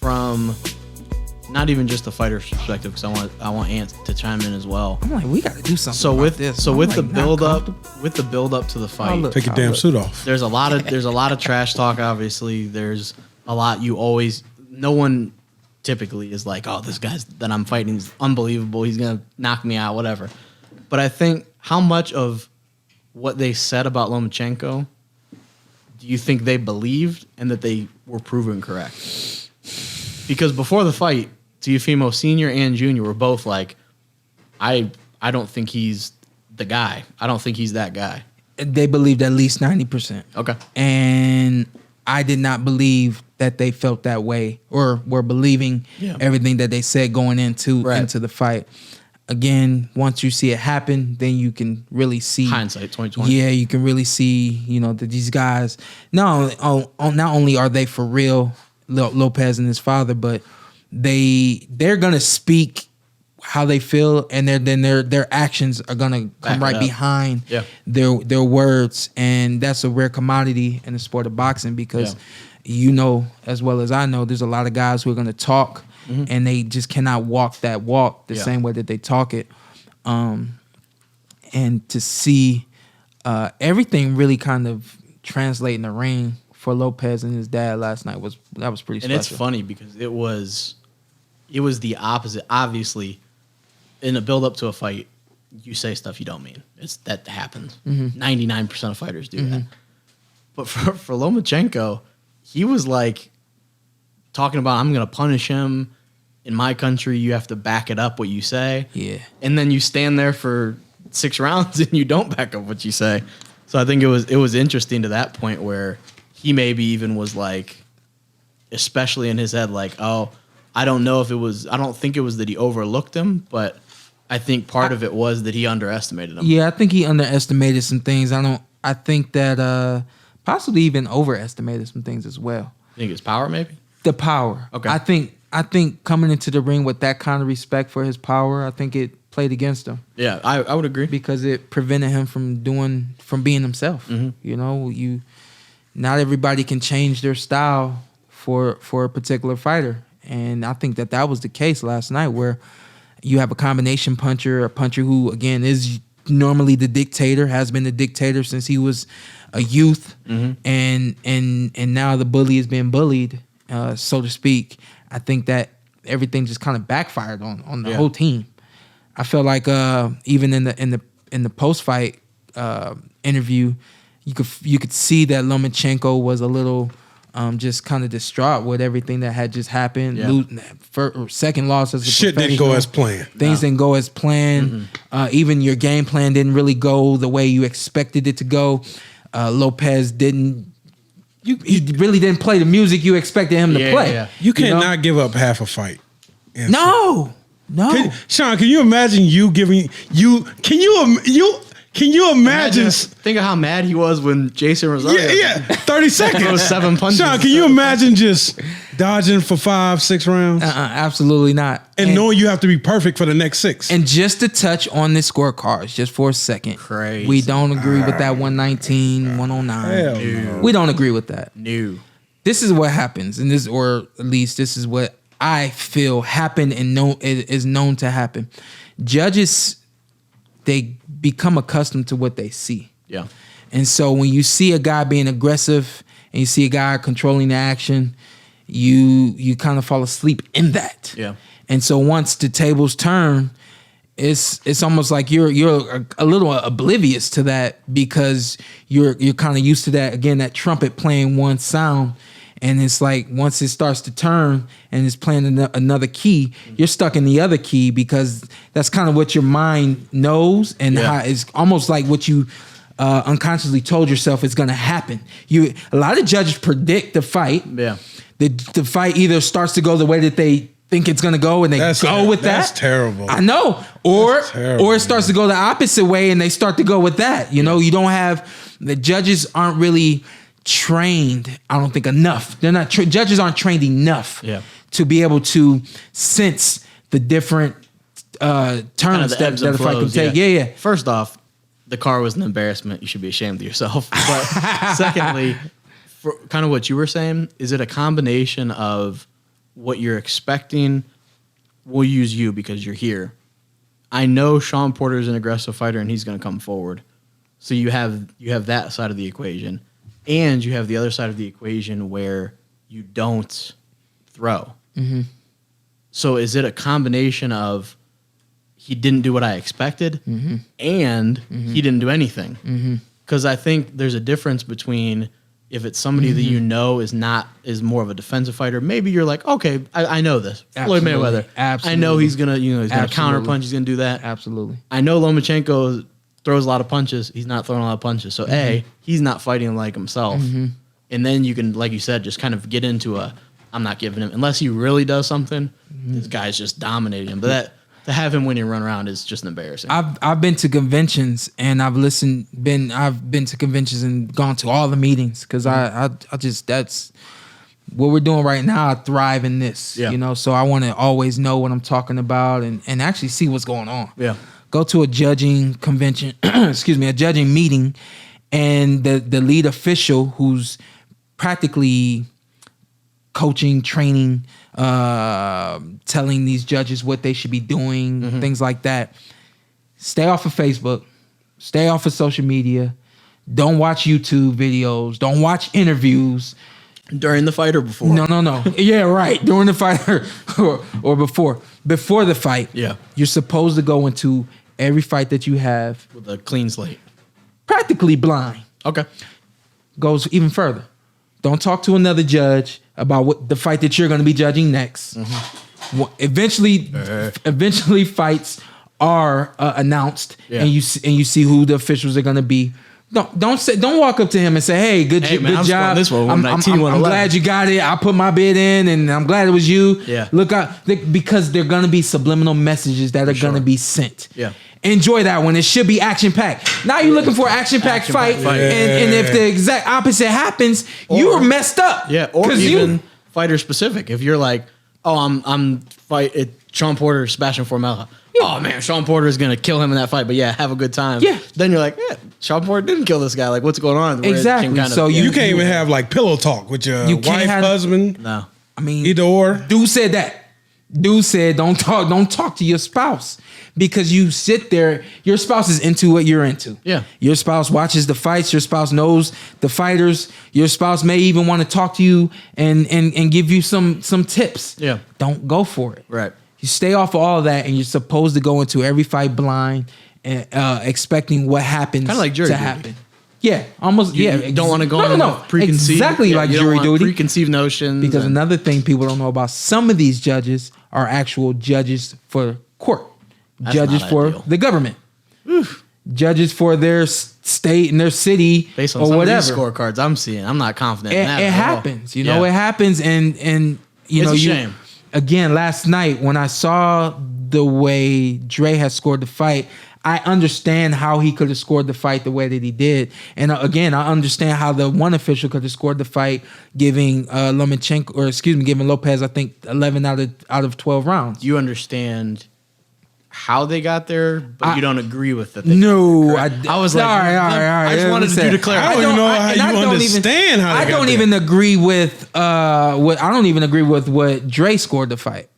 from not even just the fighter's perspective, because I want Ant to chime in as well. I'm like, we got to do something. So with this. So with like, the build up to the fight, Take your damn suit off. there's a lot of trash talk. Obviously, there's a lot. No one typically is like, oh, this guy that I'm fighting is unbelievable. He's gonna knock me out, whatever. But I think how much of what they said about Lomachenko do you think they believed and that they were proven correct? Because before the fight, Teofimo Sr. and Jr. were both like, I don't think he's the guy. I don't think he's that guy. They believed at least 90%. Okay. And I did not believe that they felt that way or were believing everything that they said going into the fight. Again, once you see it happen, then you can really see hindsight 2020. Yeah, you can really see, that these guys not only are they for real, Lopez and his father, but they're gonna speak how they feel, and their actions are gonna come right behind their words, and that's a rare commodity in the sport of boxing because as well as I know, there's a lot of guys who are gonna talk and they just cannot walk that walk the same way that they talk it, and to see everything really kind of translate in the ring for Lopez and his dad last night was pretty special. And it's funny because it was the opposite. Obviously, in a build up to a fight, you say stuff you don't mean. That happens. 99% of fighters do that. But for Lomachenko, he was like talking about, I'm going to punish him. In my country, you have to back it up what you say. Yeah. And then you stand there for 6 rounds and you don't back up what you say. So I think it was interesting to that point where he maybe even was like, especially in his head, like, oh, I don't think it was that he overlooked him, but I think part of it was that he underestimated him. Yeah, I think he underestimated some things. I think that possibly even overestimated some things as well. You think his power, maybe? The power. Okay. I think coming into the ring with that kind of respect for his power, I think it played against him. Yeah, I would agree. Because it prevented him from being himself. Not everybody can change their style for a particular fighter. And I think that was the case last night, where you have a combination puncher, a puncher who, again, is normally the dictator, has been the dictator since he was a youth, and now the bully is being bullied, so to speak. I think that everything just kind of backfired on the whole team. I felt like even in the post fight interview, you could see that Lomachenko was a little just kind of distraught with everything that had just happened. Second loss as a shit didn't go as planned. Things didn't go as planned. Even your game plan didn't really go the way you expected it to go. Lopez didn't. He really didn't play the music you expected him to play. Yeah. You cannot give up half a fight. No. Shawn, can you imagine you giving you? Can you imagine? Think of how mad he was when Jason Rosario. Yeah, 30 seconds. Those 7 punches. Shawn, can you imagine just dodging for 5-6 rounds? Absolutely not. And knowing you have to be perfect for the next 6. And just to touch on the scorecards, just for a second. Crazy. We don't agree with that 119, 109. Hell no. We don't agree with that. No. This is what happens, or at least this is what I feel happened and is known to happen. Judges, they become accustomed to what they see. Yeah. And so when you see a guy being aggressive and you see a guy controlling the action, you kind of fall asleep in that. Yeah. And so once the tables turn, it's almost like you're a little oblivious to that, because you're kind of used to that, again, that trumpet playing one sound. And it's like once it starts to turn and it's playing another key, you're stuck in the other key, because that's kind of what your mind knows, and how it's almost like what you unconsciously told yourself is going to happen. A lot of judges predict the fight. Yeah, the fight either starts to go the way that they think it's going to go, and they go with that. That's terrible. I know. Or it starts to go the opposite way, and they start to go with that. You don't have, the judges aren't really trained, I don't think, enough. They're not judges aren't trained enough to be able to sense the different turns that a fight can take. Yeah. First off, the car was an embarrassment. You should be ashamed of yourself. But secondly, for kind of what you were saying, is it a combination of what you're expecting. We'll use you because you're here. I know Shawn Porter is an aggressive fighter and he's going to come forward. So you have that side of the equation, and you have the other side of the equation where you don't throw. Mm-hmm. So is it a combination of he didn't do what I expected, Mm-hmm. and he didn't do anything? Mm-hmm. Because I think there's a difference between if it's somebody that you know is more of a defensive fighter. Maybe you're like, okay, I know this. Floyd Mayweather. Absolutely. I know he's gonna counter punch. He's gonna do that. Absolutely. I know Lomachenko throws a lot of punches. He's not throwing a lot of punches. So he's not fighting like himself. Mm-hmm. And then you can, like you said, just kind of get into I'm not giving him unless he really does something. This guy's just dominating him. But to have him win and run around is just embarrassing. I've been to conventions and I've been to conventions and gone to all the meetings because I just, that's what we're doing right now. I thrive in this, so I want to always know what I'm talking about and actually see what's going on. Yeah. Go to a judging convention, a judging meeting, and the lead official who's practically coaching, training, telling these judges what they should be doing, things like that. Stay off of Facebook. Stay off of social media. Don't watch YouTube videos. Don't watch interviews. During the fight or before? No. Yeah, right. During the fight or before. Before the fight, you're supposed to go into every fight that you have with a clean slate. Practically blind. Okay. Goes even further. Don't talk to another judge about what the fight that you're going to be judging next. Well, eventually, fights are announced, and you see who the officials are going to be. Don't walk up to him and say, "Hey, good job. This one, I'm glad you got it. I put my bid in, and I'm glad it was you." Yeah. Look out, because they're going to be subliminal messages that are going to be sent. Yeah. Enjoy that one. It should be action packed. Now you're looking for an action packed fight, and if the exact opposite happens, you are messed up. Yeah, or even fighter specific. If you're like, "Oh, I'm Shawn Porter, Sebastian Formella." Oh man, Shawn Porter is gonna kill him in that fight, but have a good time. Yeah. Then you're like, Shawn Porter didn't kill this guy. Like, what's going on? Exactly. So you can't even have like pillow talk with your wife, husband. No. I mean, either or. Dude said that. Dude said, don't talk to your spouse because you sit there. Your spouse is into what you're into. Yeah. Your spouse watches the fights. Your spouse knows the fighters. Your spouse may even want to talk to you and give you some tips. Yeah. Don't go for it. Right. You stay off of all of that, and you're supposed to go into every fight blind and expecting what happens kind of like jury to duty. happen. Yeah, almost. You don't want to go in preconceived. Exactly like jury duty. Preconceived notions. Because another thing people don't know about, some of these judges are actual judges for court, judges for the government, judges for their state and their city, based on or some whatever. Of these scorecards I'm seeing, I'm not confident. in that it happens, it happens, and it's a shame. Again, last night when I saw the way Dre had scored the fight, I understand how he could have scored the fight the way that he did. And again, I understand how the one official could have scored the fight, giving giving Lopez, I think, 11 out of 12 rounds. You understand how they got there, but you don't agree with it. No, I was like, all right. I just wanted you to clarify. I don't even know how you understand how they got there. I don't even agree with what Dre scored the fight.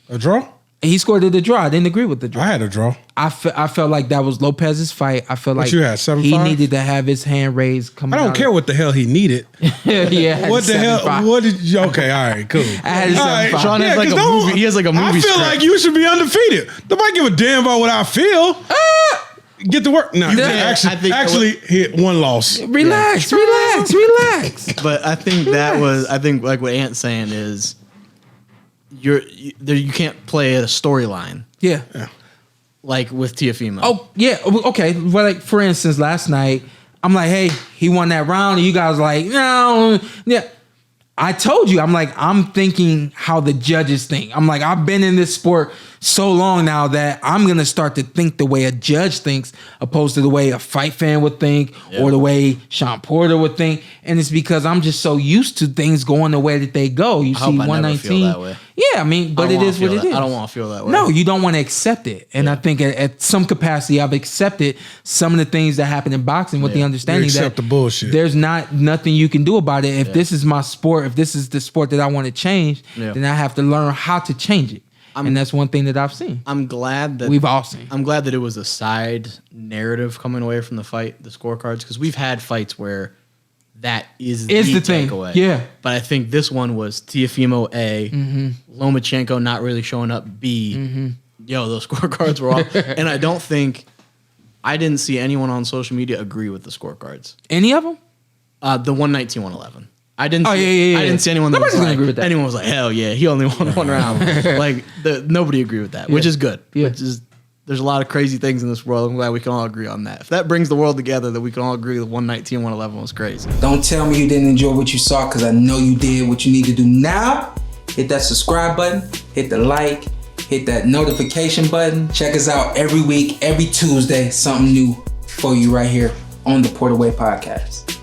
A draw? He scored it a draw. I didn't agree with the draw. I had a draw. I felt like that was Lopez's fight. I felt like you had, 7-5? He needed to have his hand raised. I don't care what the hell he needed. Yeah. What the hell? What did you? Okay, all right, cool. I had his 7-5. Sean has like a movie. He has like a movie. I feel like you should be undefeated. Nobody give a damn about what I feel. Get to work. No, actually hit one loss. Relax. But I think like what Ant's saying is you can't play a storyline. Yeah. Like with Teofimo. Oh, yeah. Okay. Well, like, for instance, last night, I'm like, hey, he won that round. And you guys like, no. Yeah. I told you, I'm thinking how the judges think. I'm like, I've been in this sport so long now that I'm gonna start to think the way a judge thinks, opposed to the way a fight fan would think, or the way Shawn Porter would think. And it's because I'm just so used to things going the way that they go. You see 119. Never feel that way. Yeah, I mean, but it is what it is. I don't want to feel that way. No, you don't want to accept it. And I think at some capacity, I've accepted some of the things that happen in boxing with the understanding that the bullshit. There's nothing you can do about it. If this is my sport, if this is the sport that I want to change, then I have to learn how to change it. And that's one thing that I've seen. I'm glad that we've all seen. I'm glad that it was a side narrative coming away from the fight, the scorecards, because we've had fights where that is the takeaway. Yeah. But I think this one was Teofimo A, Lomachenko not really showing up B. Yo, those scorecards were off. And I didn't see anyone on social media agree with the scorecards. Any of them? The 119, 111. I didn't see anyone that Nobody's gonna agree with that. Anyone was like, hell yeah, he only won one round. Like nobody agreed with that, which is good. Yeah. There's a lot of crazy things in this world. I'm glad we can all agree on that. If that brings the world together, that we can all agree that 119, 111 was crazy. Don't tell me you didn't enjoy what you saw, because I know you did. What you need to do now, hit that subscribe button, hit the like, hit that notification button. Check us out every week, every Tuesday, something new for you right here on the Porter Way Podcast.